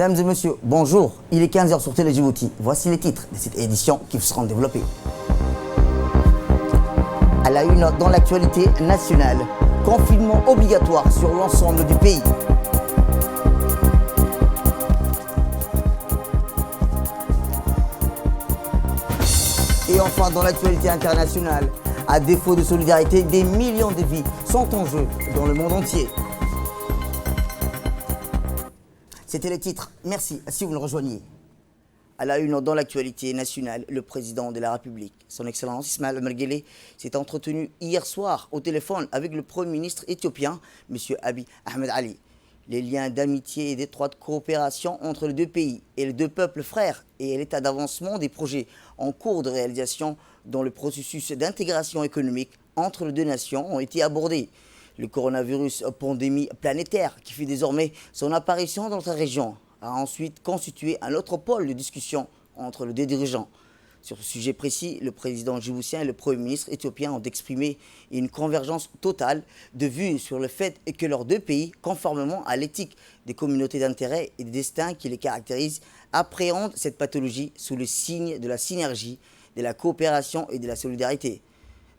Mesdames et messieurs, bonjour. Il est 15h sur Télé Djibouti. Voici les titres de cette édition qui vous seront développés. À la une dans l'actualité nationale, confinement obligatoire sur l'ensemble du pays. Et enfin, dans l'actualité internationale, à défaut de solidarité, des millions de vies sont en jeu dans le monde entier. C'était les titres. Merci si vous le rejoignez. À la une dans l'actualité nationale, le président de la République, son Excellence Ismaël Omar Guelleh, s'est entretenu hier soir au téléphone avec le Premier ministre éthiopien, M. Abiy Ahmed Ali. Les liens d'amitié et d'étroite coopération entre les deux pays et les deux peuples frères et l'état d'avancement des projets en cours de réalisation dans le processus d'intégration économique entre les deux nations ont été abordés. Le coronavirus, pandémie planétaire qui fait désormais son apparition dans notre région, a ensuite constitué un autre pôle de discussion entre les deux dirigeants. Sur ce sujet précis, le président djiboutien et le Premier ministre éthiopien ont exprimé une convergence totale de vues sur le fait que leurs deux pays, conformément à l'éthique des communautés d'intérêt et des destins qui les caractérisent, appréhendent cette pathologie sous le signe de la synergie, de la coopération et de la solidarité.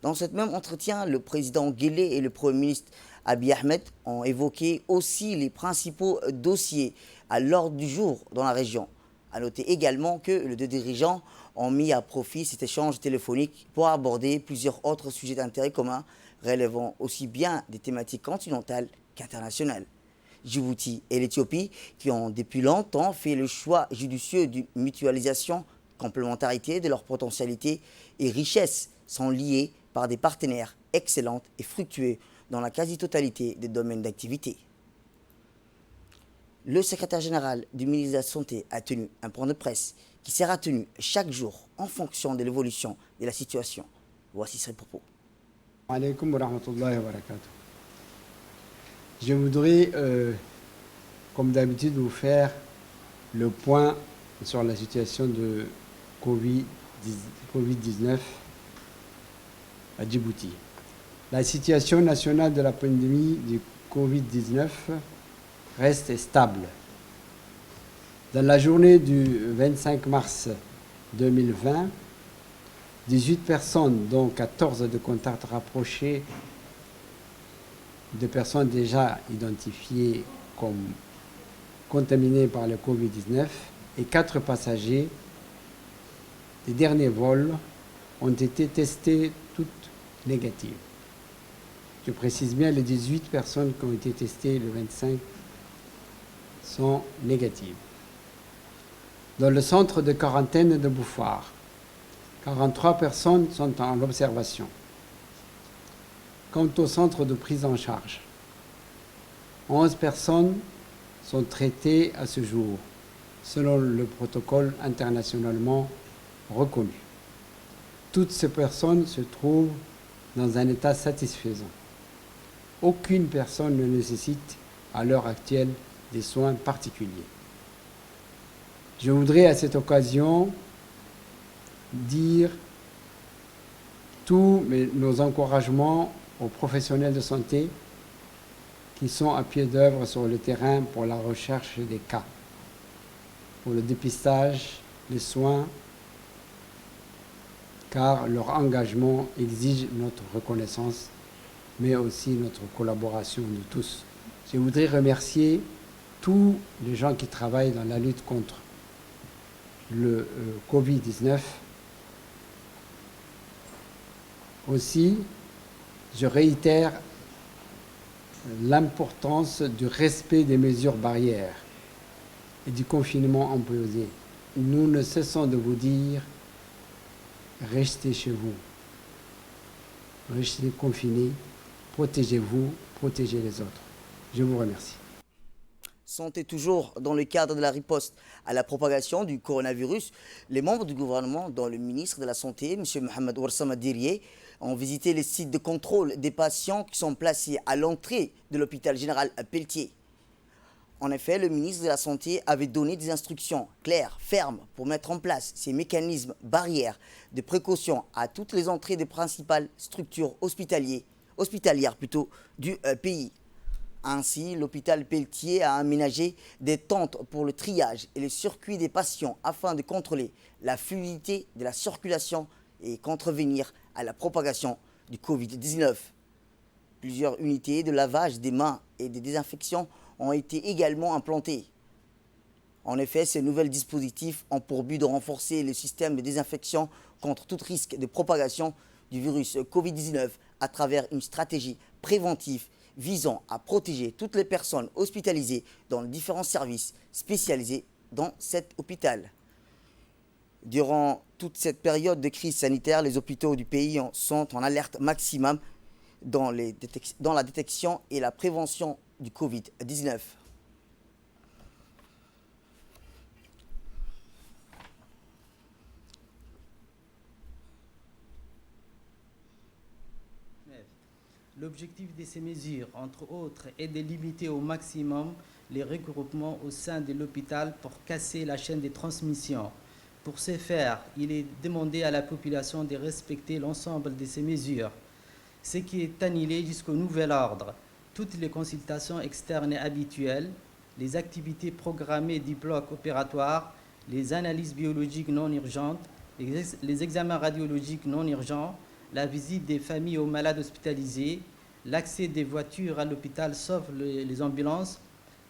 Dans ce même entretien, le président Guelleh et le Premier ministre Abiy Ahmed ont évoqué aussi les principaux dossiers à l'ordre du jour dans la région. A noter également que les deux dirigeants ont mis à profit cet échange téléphonique pour aborder plusieurs autres sujets d'intérêt commun relevant aussi bien des thématiques continentales qu'internationales. Djibouti et l'Éthiopie, qui ont depuis longtemps fait le choix judicieux d'une mutualisation, complémentarité de leurs potentialités et richesses, sont liés par des partenaires excellents et fructueux dans la quasi-totalité des domaines d'activité. Le secrétaire général du ministère de la Santé a tenu un point de presse qui sera tenu chaque jour en fonction de l'évolution de la situation. Voici ses propos. Alaikum wa rahmatullahi wa barakatuh. Je voudrais, comme d'habitude, vous faire le point sur la situation de Covid-19 à Djibouti. La situation nationale de la pandémie du Covid-19 reste stable. Dans la journée du 25 mars 2020, 18 personnes, dont 14 de contacts rapprochés de personnes déjà identifiées comme contaminées par le Covid-19 et 4 passagers des derniers vols ont été testés toutes négatives. Je précise bien, les 18 personnes qui ont été testées le 25 sont négatives. Dans le centre de quarantaine de Bouffard, 43 personnes sont en observation. Quant au centre de prise en charge, 11 personnes sont traitées à ce jour, selon le protocole internationalement reconnu. Toutes ces personnes se trouvent dans un état satisfaisant. Aucune personne ne nécessite à l'heure actuelle des soins particuliers. Je voudrais à cette occasion dire tous nos encouragements aux professionnels de santé qui sont à pied d'œuvre sur le terrain pour la recherche des cas, pour le dépistage, les soins, car leur engagement exige notre reconnaissance, mais aussi notre collaboration de tous. Je voudrais remercier tous les gens qui travaillent dans la lutte contre le Covid-19. Aussi, je réitère l'importance du respect des mesures barrières et du confinement imposé. Nous ne cessons de vous dire, restez chez vous, restez confinés, protégez-vous, protégez les autres. Je vous remercie. Santé toujours dans le cadre de la riposte à la propagation du coronavirus, les membres du gouvernement, dont le ministre de la Santé, M. Mohamed Ouarsama Diriye, ont visité les sites de contrôle des patients qui sont placés à l'entrée de l'hôpital général à Pelletier. En effet, le ministre de la Santé avait donné des instructions claires, fermes, pour mettre en place ces mécanismes barrières de précaution à toutes les entrées des principales structures hospitalières du pays. Ainsi, l'hôpital Pelletier a aménagé des tentes pour le triage et le circuit des patients afin de contrôler la fluidité de la circulation et contrevenir à la propagation du Covid-19. Plusieurs unités de lavage des mains et de désinfection ont été également implantées. En effet, ces nouveaux dispositifs ont pour but de renforcer le système de désinfection contre tout risque de propagation du virus Covid-19 à travers une stratégie préventive visant à protéger toutes les personnes hospitalisées dans les différents services spécialisés dans cet hôpital. Durant toute cette période de crise sanitaire, les hôpitaux du pays sont en alerte maximum dans la détection et la prévention du Covid-19. L'objectif de ces mesures, entre autres, est de limiter au maximum les regroupements au sein de l'hôpital pour casser la chaîne de transmission. Pour ce faire, il est demandé à la population de respecter l'ensemble de ces mesures, ce qui est annulé jusqu'au nouvel ordre. Toutes les consultations externes et habituelles, les activités programmées du bloc opératoire, les analyses biologiques non urgentes, les examens radiologiques non urgents, la visite des familles aux malades hospitalisés, l'accès des voitures à l'hôpital sauf les ambulances,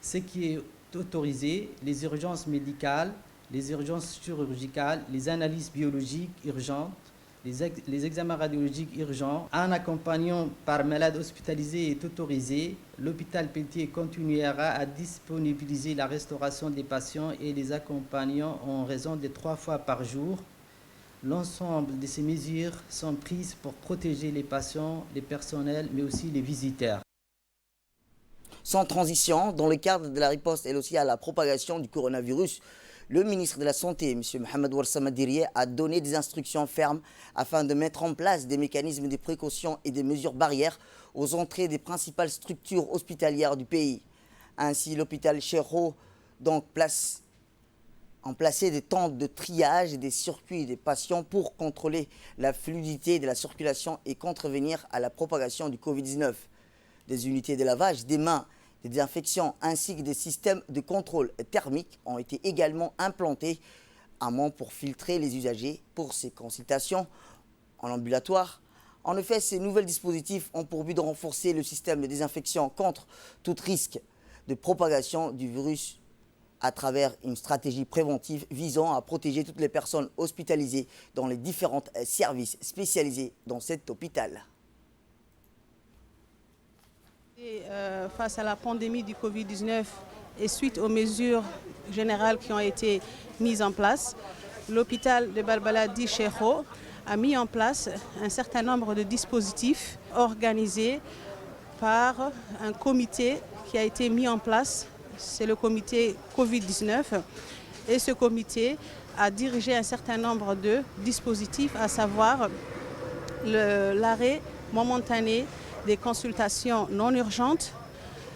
ce qui est autorisé, les urgences médicales, les urgences chirurgicales, les analyses biologiques urgentes, les examens radiologiques urgents. Un accompagnant par malade hospitalisé est autorisé. L'hôpital Pelletier continuera à disponibiliser la restauration des patients et les accompagnants en raison de 3 fois par jour. L'ensemble de ces mesures sont prises pour protéger les patients, les personnels, mais aussi les visiteurs. Sans transition, dans le cadre de la riposte et aussi à la propagation du coronavirus, le ministre de la Santé, M. Mohamed Warsama Dirie, a donné des instructions fermes afin de mettre en place des mécanismes de précaution et des mesures barrières aux entrées des principales structures hospitalières du pays. Ainsi, l'hôpital Cheikh donc placé des tentes de triage et des circuits des patients pour contrôler la fluidité de la circulation et contrevenir à la propagation du Covid-19. Des unités de lavage des mains, des désinfections ainsi que des systèmes de contrôle thermique ont été également implantés amont pour filtrer les usagers pour ces consultations en ambulatoire. En effet, ces nouveaux dispositifs ont pour but de renforcer le système de désinfection contre tout risque de propagation du virus à travers une stratégie préventive visant à protéger toutes les personnes hospitalisées dans les différents services spécialisés dans cet hôpital. Face à la pandémie du Covid-19 et suite aux mesures générales qui ont été mises en place, l'hôpital de Balbaladi Cheikh a mis en place un certain nombre de dispositifs organisés par un comité qui a été mis en place. C'est le comité Covid-19 et ce comité a dirigé un certain nombre de dispositifs, à savoir l'arrêt momentané des consultations non urgentes,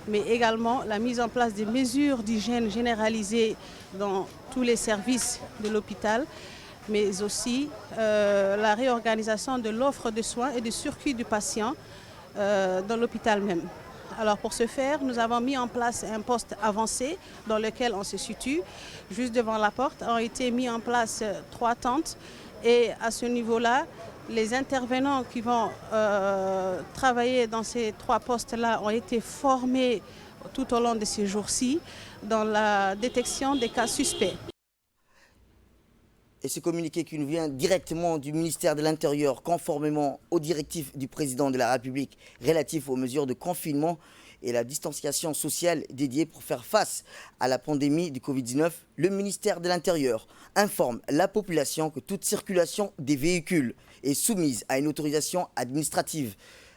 mais également la mise en place des mesures d'hygiène généralisées dans tous les services de l'hôpital, mais aussi la réorganisation de l'offre de soins et du circuit du patient dans l'hôpital même. Alors pour ce faire, nous avons mis en place un poste avancé dans lequel on se situe. Juste devant la porte ont été mis en place 3 tentes et à ce niveau-là, les intervenants qui vont travailler dans ces 3 postes-là ont été formés tout au long de ces jours-ci dans la détection des cas suspects. Et ce communiqué qui nous vient directement du ministère de l'Intérieur, conformément aux directives du président de la République relatifs aux mesures de confinement et la distanciation sociale dédiée pour faire face à la pandémie du Covid-19, le ministère de l'Intérieur informe la population que toute circulation des véhicules est soumise à une autorisation administrative.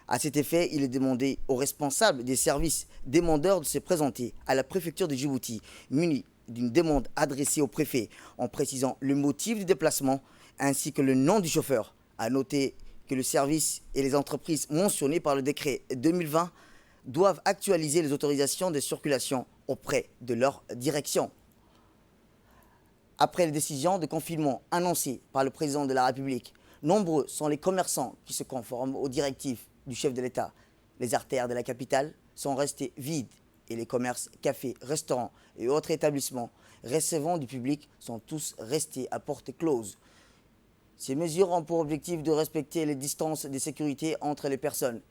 À cet effet, il est demandé aux responsables des services demandeurs de se présenter à la préfecture de Djibouti, munis d'une demande adressée au préfet en précisant le motif du déplacement ainsi que le nom du chauffeur. À noter que le service et les entreprises mentionnées par le décret 2020 doivent actualiser les autorisations de circulation auprès de leur direction. Après les décisions de confinement annoncées par le président de la République, nombreux sont les commerçants qui se conforment aux directives du chef de l'État. Les artères de la capitale sont restés vides et les commerces, cafés, restaurants et autres établissements recevant du public sont tous restés à porte close. Ces mesures ont pour objectif de respecter les distances de sécurité entre les personnes.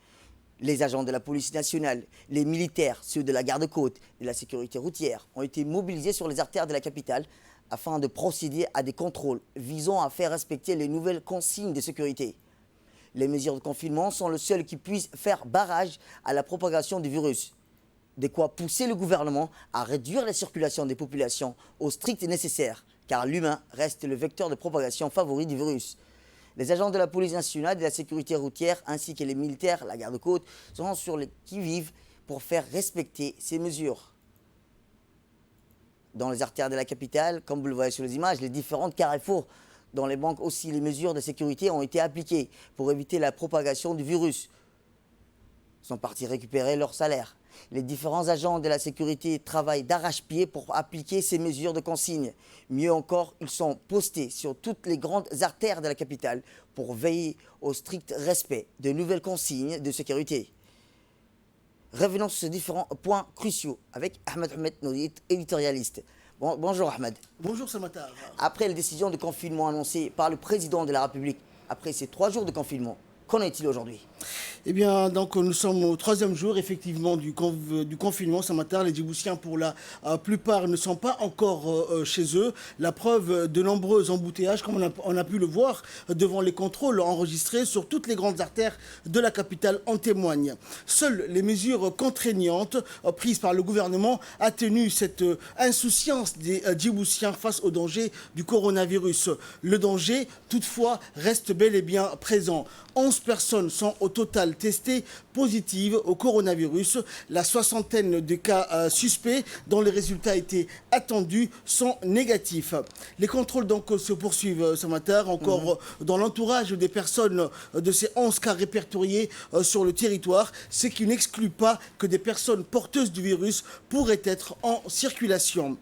Les agents de la police nationale, les militaires, ceux de la garde-côte et de la sécurité routière ont été mobilisés sur les artères de la capitale afin de procéder à des contrôles visant à faire respecter les nouvelles consignes de sécurité. Les mesures de confinement sont le seul qui puisse faire barrage à la propagation du virus. De quoi pousser le gouvernement à réduire la circulation des populations au strict nécessaire, car l'humain reste le vecteur de propagation favori du virus. Les agents de la police nationale, de la sécurité routière ainsi que les militaires, la garde-côte, sont sur les qui-vive pour faire respecter ces mesures. Dans les artères de la capitale, comme vous le voyez sur les images, les différentes carrefours, dans les banques aussi, les mesures de sécurité ont été appliquées pour éviter la propagation du virus. Ils sont partis récupérer leur salaire. Les différents agents de la sécurité travaillent d'arrache-pied pour appliquer ces mesures de consigne. Mieux encore, ils sont postés sur toutes les grandes artères de la capitale pour veiller au strict respect de nouvelles consignes de sécurité. Revenons sur ces différents points cruciaux avec Ahmed Ahmed, notre éditorialiste. Bonjour Ahmed. Bonjour Samatar. Après la décision de confinement annoncée par le président de la République, après ces 3 jours de confinement, qu'en est-il aujourd'hui? Eh bien, donc, nous sommes au 3e jour, effectivement, du confinement. Samatar, les Djiboutiens, pour la plupart, ne sont pas encore chez eux. La preuve de nombreux embouteillages, comme on a pu le voir devant les contrôles enregistrés sur toutes les grandes artères de la capitale en témoignent. Seules les mesures contraignantes prises par le gouvernement atténuent cette insouciance des Djiboutiens face au danger du coronavirus. Le danger, toutefois, reste bel et bien présent. 11 personnes sont au total testées positives au coronavirus. La 60aine de cas suspects dont les résultats étaient attendus sont négatifs. Les contrôles donc se poursuivent ce matin encore dans l'entourage des personnes de ces 11 cas répertoriés sur le territoire, ce qui n'exclut pas que des personnes porteuses du virus pourraient être en circulation.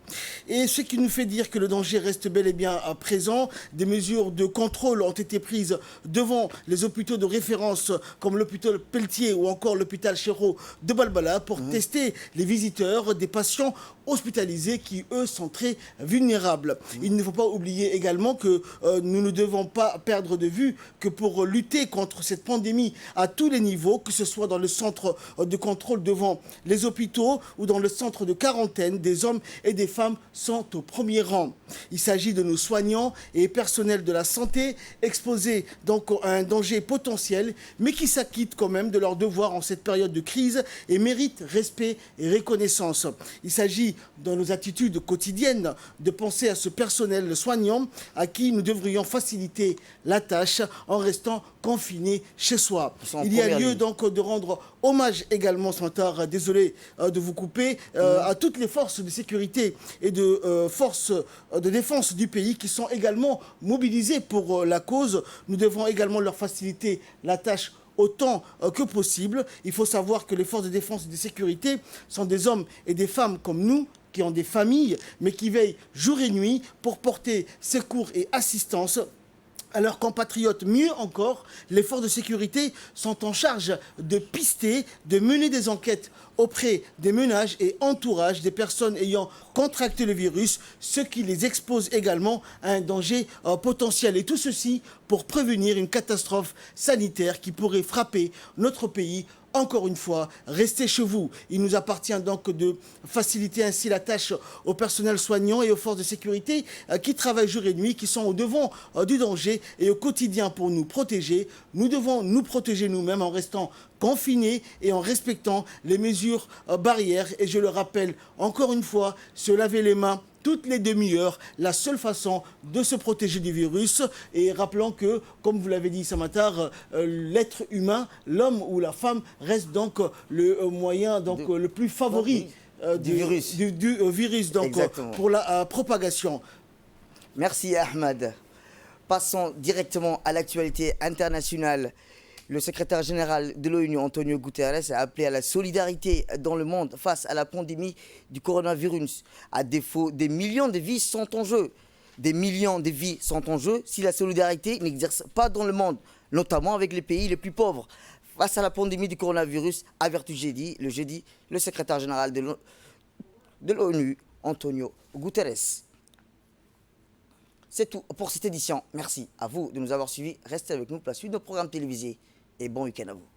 Et ce qui nous fait dire que le danger reste bel et bien présent, des mesures de contrôle ont été prises devant les hôpitaux de référence comme l'hôpital Pelletier ou encore l'hôpital Chéreau de Balbala pour tester les visiteurs des patients hospitalisés qui, eux, sont très vulnérables. Il ne faut pas oublier également que nous ne devons pas perdre de vue que pour lutter contre cette pandémie à tous les niveaux, que ce soit dans le centre de contrôle devant les hôpitaux ou dans le centre de quarantaine, des hommes et des femmes sont au premier rang. Il s'agit de nos soignants et personnels de la santé exposés donc à un danger potentiel, mais qui s'acquittent quand même de leurs devoirs en cette période de crise et méritent respect et reconnaissance. Il s'agit dans nos attitudes quotidiennes de penser à ce personnel soignant à qui nous devrions faciliter la tâche en restant confinés chez soi. Il y a lieu donc de rendre hommage également ce matin, désolé de vous couper, à toutes les forces de sécurité et de forces de défense du pays qui sont également mobilisées pour la cause. Nous devons également leur faciliter la tâche autant que possible. Il faut savoir que les forces de défense et de sécurité sont des hommes et des femmes comme nous, qui ont des familles, mais qui veillent jour et nuit pour porter secours et assistance à leurs compatriotes. Mieux encore, les forces de sécurité sont en charge de pister, de mener des enquêtes auprès des ménages et entourages des personnes ayant contracté le virus, ce qui les expose également à un danger potentiel. Et tout ceci pour prévenir une catastrophe sanitaire qui pourrait frapper notre pays. Encore une fois, restez chez vous. Il nous appartient donc de faciliter ainsi la tâche au personnel soignant et aux forces de sécurité qui travaillent jour et nuit, qui sont au devant du danger et au quotidien pour nous protéger. Nous devons nous protéger nous-mêmes en restant confinés et en respectant les mesures barrières. Et je le rappelle encore une fois, se laver les mains toutes les demi-heures, la seule façon de se protéger du virus. Et rappelons que, comme vous l'avez dit, Samatar, l'être humain, l'homme ou la femme, reste donc le moyen le plus favori du virus donc, pour la propagation. Merci Ahmed. Passons directement à l'actualité internationale. Le secrétaire général de l'ONU, Antonio Guterres, a appelé à la solidarité dans le monde face à la pandémie du coronavirus. À défaut, des millions de vies sont en jeu. Des millions de vies sont en jeu si la solidarité n'exerce pas dans le monde, notamment avec les pays les plus pauvres. face à la pandémie du coronavirus, averti le jeudi, le secrétaire général de l'ONU, Antonio Guterres. C'est tout pour cette édition. Merci à vous de nous avoir suivis. Restez avec nous pour la suite de nos programmes télévisés et bon week-end à vous.